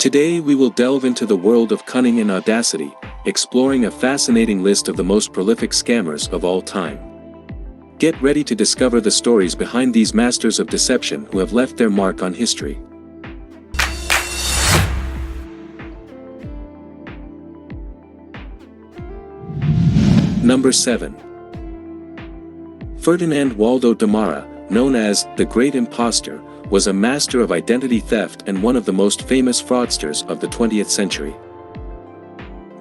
Today we will delve into the world of cunning and audacity, exploring a fascinating list of the most prolific scammers of all time. Get ready to discover the stories behind these masters of deception who have left their mark on history. Number 7. Ferdinand Waldo de Mara, known as the Great Impostor, was a master of identity theft and one of the most famous fraudsters of the 20th century.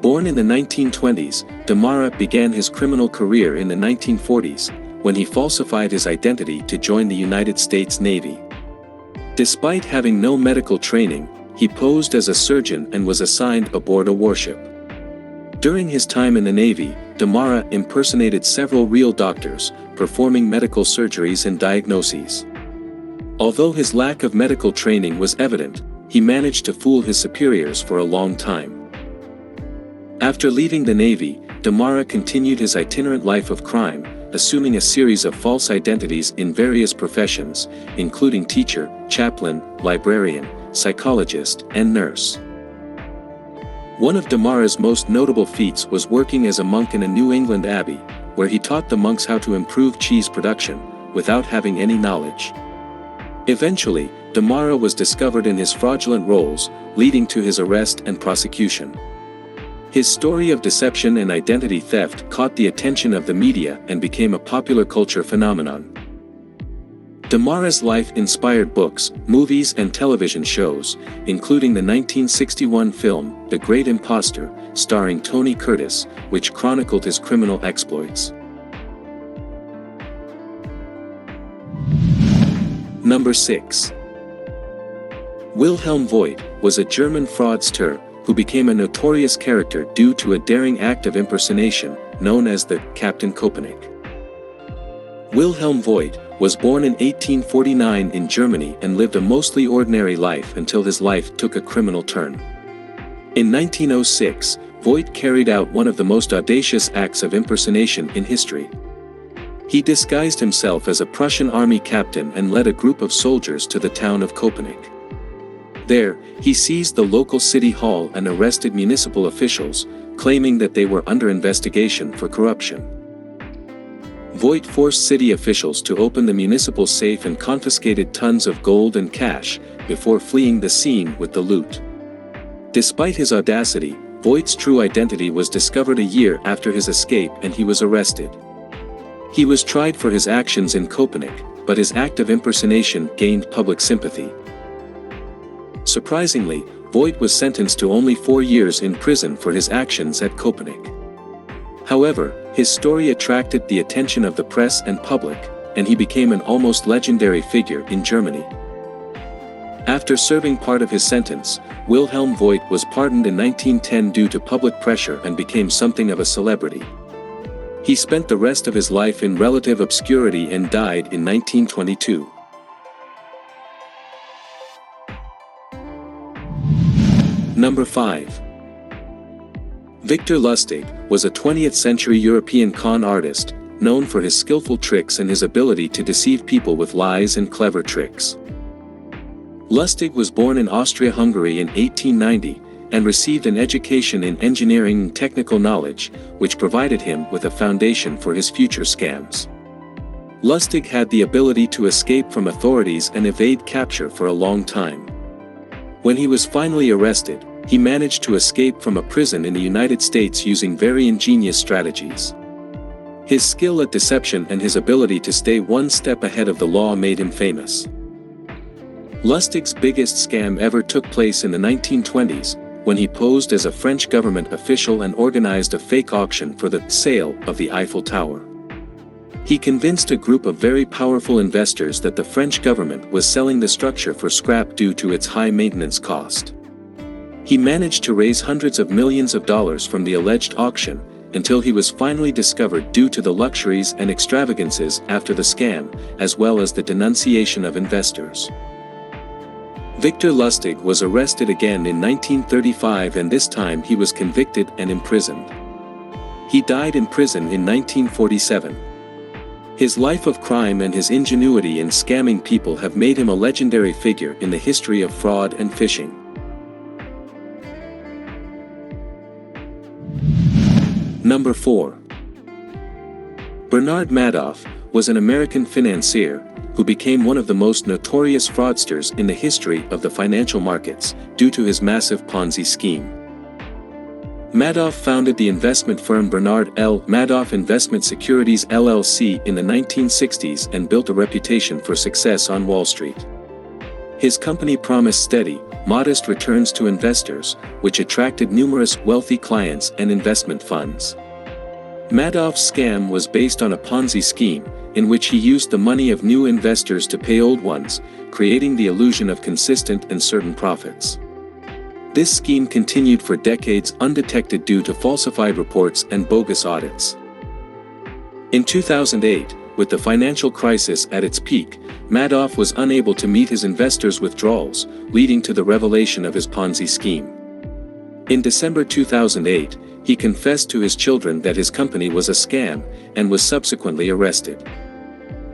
Born in the 1920s, de Mara began his criminal career in the 1940s, when he falsified his identity to join the United States Navy. Despite having no medical training, he posed as a surgeon and was assigned aboard a warship. During his time in the Navy, de Mara impersonated several real doctors, performing medical surgeries and diagnoses. Although his lack of medical training was evident, he managed to fool his superiors for a long time. After leaving the Navy, de Mara continued his itinerant life of crime, assuming a series of false identities in various professions, including teacher, chaplain, librarian, psychologist, and nurse. One of de Mara's most notable feats was working as a monk in a New England abbey, where he taught the monks how to improve cheese production, without having any knowledge. Eventually, de Mara was discovered in his fraudulent roles, leading to his arrest and prosecution. His story of deception and identity theft caught the attention of the media and became a popular culture phenomenon. De Mara's life inspired books, movies and television shows, including the 1961 film, The Great Impostor, starring Tony Curtis, which chronicled his criminal exploits. Number 6. Wilhelm Voigt was a German fraudster who became a notorious character due to a daring act of impersonation, known as the Captain Koepenick. Wilhelm Voigt was born in 1849 in Germany and lived a mostly ordinary life until his life took a criminal turn. In 1906, Voigt carried out one of the most audacious acts of impersonation in history. He disguised himself as a Prussian army captain and led a group of soldiers to the town of Koepenick. There, he seized the local city hall and arrested municipal officials, claiming that they were under investigation for corruption. Voigt forced city officials to open the municipal safe and confiscated tons of gold and cash, before fleeing the scene with the loot. Despite his audacity, Voigt's true identity was discovered a year after his escape and he was arrested. He was tried for his actions in Koepenick, but his act of impersonation gained public sympathy. Surprisingly, Voigt was sentenced to only 4 years in prison for his actions at Koepenick. However, his story attracted the attention of the press and public, and he became an almost legendary figure in Germany. After serving part of his sentence, Wilhelm Voigt was pardoned in 1910 due to public pressure and became something of a celebrity. He spent the rest of his life in relative obscurity and died in 1922. Number 5. Victor Lustig was a 20th century European con artist, known for his skillful tricks and his ability to deceive people with lies and clever tricks. Lustig was born in Austria-Hungary in 1890, and received an education in engineering and technical knowledge, which provided him with a foundation for his future scams. Lustig had the ability to escape from authorities and evade capture for a long time. When he was finally arrested, he managed to escape from a prison in the United States using very ingenious strategies. His skill at deception and his ability to stay one step ahead of the law made him famous. Lustig's biggest scam ever took place in the 1920s, when he posed as a French government official and organized a fake auction for the sale of the Eiffel Tower. He convinced a group of very powerful investors that the French government was selling the structure for scrap due to its high maintenance cost. He managed to raise hundreds of millions of dollars from the alleged auction, until he was finally discovered due to the luxuries and extravagances after the scam, as well as the denunciation of investors. Victor Lustig was arrested again in 1935, and this time he was convicted and imprisoned. He died in prison in 1947. His life of crime and his ingenuity in scamming people have made him a legendary figure in the history of fraud and phishing. Number 4. Bernard Madoff was an American financier who became one of the most notorious fraudsters in the history of the financial markets due to his massive Ponzi scheme. Madoff founded the investment firm Bernard L. Madoff Investment Securities LLC in the 1960s and built a reputation for success on Wall Street. His company promised steady, modest returns to investors, which attracted numerous wealthy clients and investment funds. Madoff's scam was based on a Ponzi scheme, in which he used the money of new investors to pay old ones, creating the illusion of consistent and certain profits. This scheme continued for decades undetected due to falsified reports and bogus audits. In 2008, with the financial crisis at its peak, Madoff was unable to meet his investors' withdrawals, leading to the revelation of his Ponzi scheme. In December 2008, he confessed to his children that his company was a scam, and was subsequently arrested.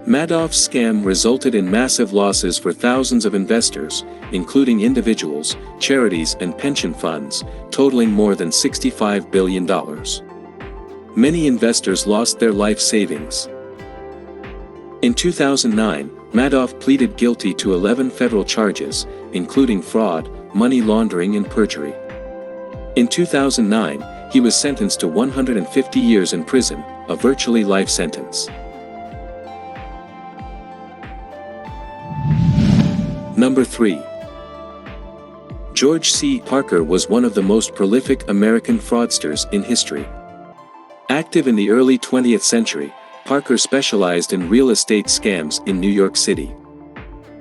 Madoff's scam resulted in massive losses for thousands of investors, including individuals, charities and pension funds, totaling more than $65 billion. Many investors lost their life savings. In 2009, Madoff pleaded guilty to 11 federal charges, including fraud, money laundering and perjury. In 2009, he was sentenced to 150 years in prison, a virtually life sentence. Number 3. George C. Parker was one of the most prolific American fraudsters in history. Active in the early 20th century, Parker specialized in real estate scams in New York City.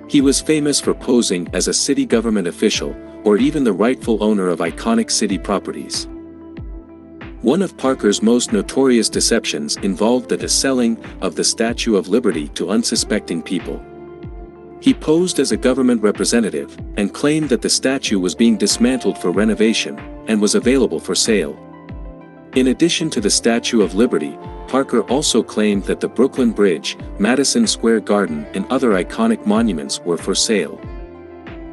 He was famous for posing as a city government official, or even the rightful owner of iconic city properties. One of Parker's most notorious deceptions involved the selling of the Statue of Liberty to unsuspecting people. He posed as a government representative, and claimed that the statue was being dismantled for renovation, and was available for sale. In addition to the Statue of Liberty, Parker also claimed that the Brooklyn Bridge, Madison Square Garden and other iconic monuments were for sale.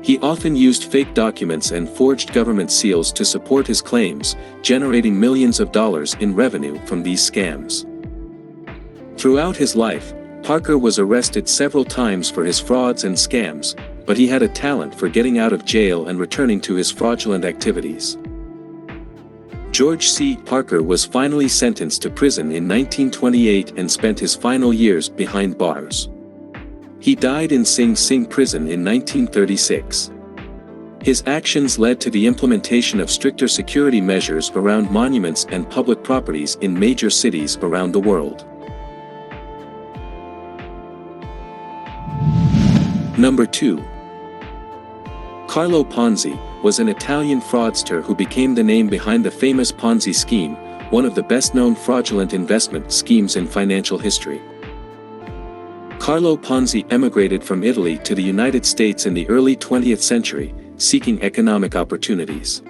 He often used fake documents and forged government seals to support his claims, generating millions of dollars in revenue from these scams. Throughout his life, Parker was arrested several times for his frauds and scams, but he had a talent for getting out of jail and returning to his fraudulent activities. George C. Parker was finally sentenced to prison in 1928 and spent his final years behind bars. He died in Sing Sing prison in 1936. His actions led to the implementation of stricter security measures around monuments and public properties in major cities around the world. Number 2. Carlo Ponzi was an Italian fraudster who became the name behind the famous Ponzi scheme, one of the best-known fraudulent investment schemes in financial history. Carlo Ponzi emigrated from Italy to the United States in the early 20th century, seeking economic opportunities.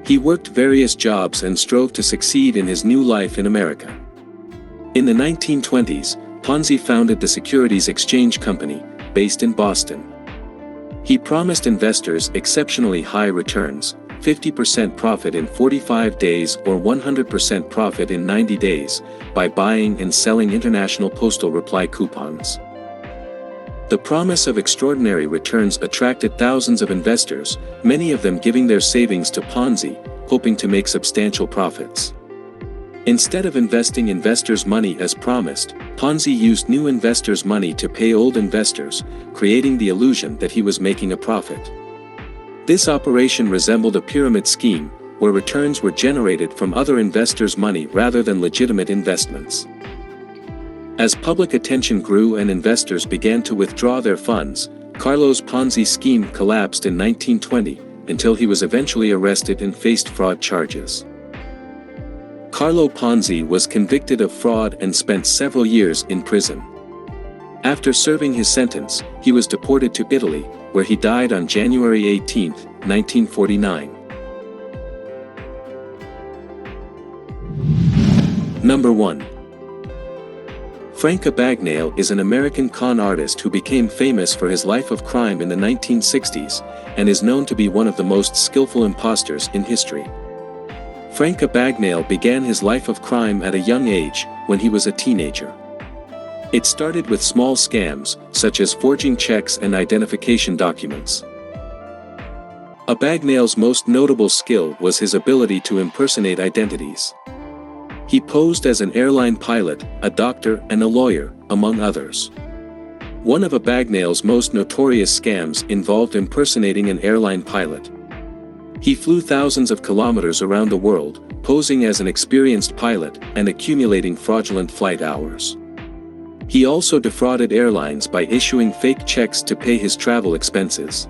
He worked various jobs and strove to succeed in his new life in America. In the 1920s, Ponzi founded the Securities Exchange Company, based in Boston. He promised investors exceptionally high returns, 50% profit in 45 days or 100% profit in 90 days, by buying and selling international postal reply coupons. The promise of extraordinary returns attracted thousands of investors, many of them giving their savings to Ponzi, hoping to make substantial profits. Instead of investing investors' money as promised, Ponzi used new investors' money to pay old investors, creating the illusion that he was making a profit. This operation resembled a pyramid scheme, where returns were generated from other investors' money rather than legitimate investments. As public attention grew and investors began to withdraw their funds, Carlo's Ponzi scheme collapsed in 1920, until he was eventually arrested and faced fraud charges. Carlo Ponzi was convicted of fraud and spent several years in prison. After serving his sentence, he was deported to Italy, where he died on January 18, 1949. Number 1. Frank Abagnale is an American con artist who became famous for his life of crime in the 1960s, and is known to be one of the most skillful imposters in history. Frank Abagnale began his life of crime at a young age, when he was a teenager. It started with small scams, such as forging checks and identification documents. Abagnale's most notable skill was his ability to impersonate identities. He posed as an airline pilot, a doctor, and a lawyer, among others. One of Abagnale's most notorious scams involved impersonating an airline pilot. He flew thousands of kilometers around the world, posing as an experienced pilot and accumulating fraudulent flight hours. He also defrauded airlines by issuing fake checks to pay his travel expenses.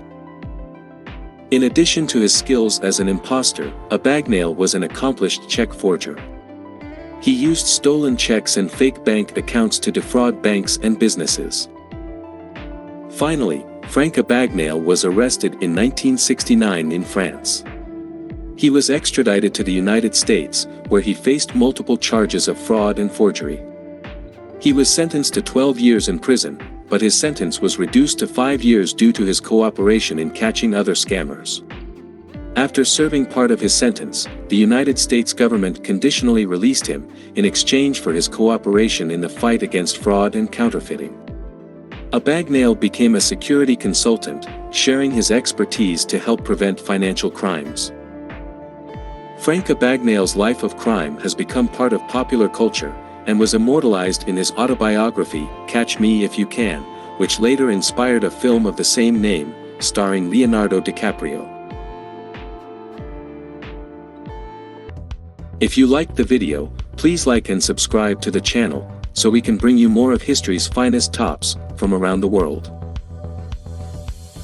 In addition to his skills as an imposter, Abagnale was an accomplished check forger. He used stolen checks and fake bank accounts to defraud banks and businesses. Finally, Frank Abagnale was arrested in 1969 in France. He was extradited to the United States, where he faced multiple charges of fraud and forgery. He was sentenced to 12 years in prison, but his sentence was reduced to 5 years due to his cooperation in catching other scammers. After serving part of his sentence, the United States government conditionally released him, in exchange for his cooperation in the fight against fraud and counterfeiting. Abagnale became a security consultant, sharing his expertise to help prevent financial crimes. Frank Abagnale's life of crime has become part of popular culture, and was immortalized in his autobiography, Catch Me If You Can, which later inspired a film of the same name, starring Leonardo DiCaprio. If you liked the video, please like and subscribe to the channel, so we can bring you more of history's finest tops, from around the world.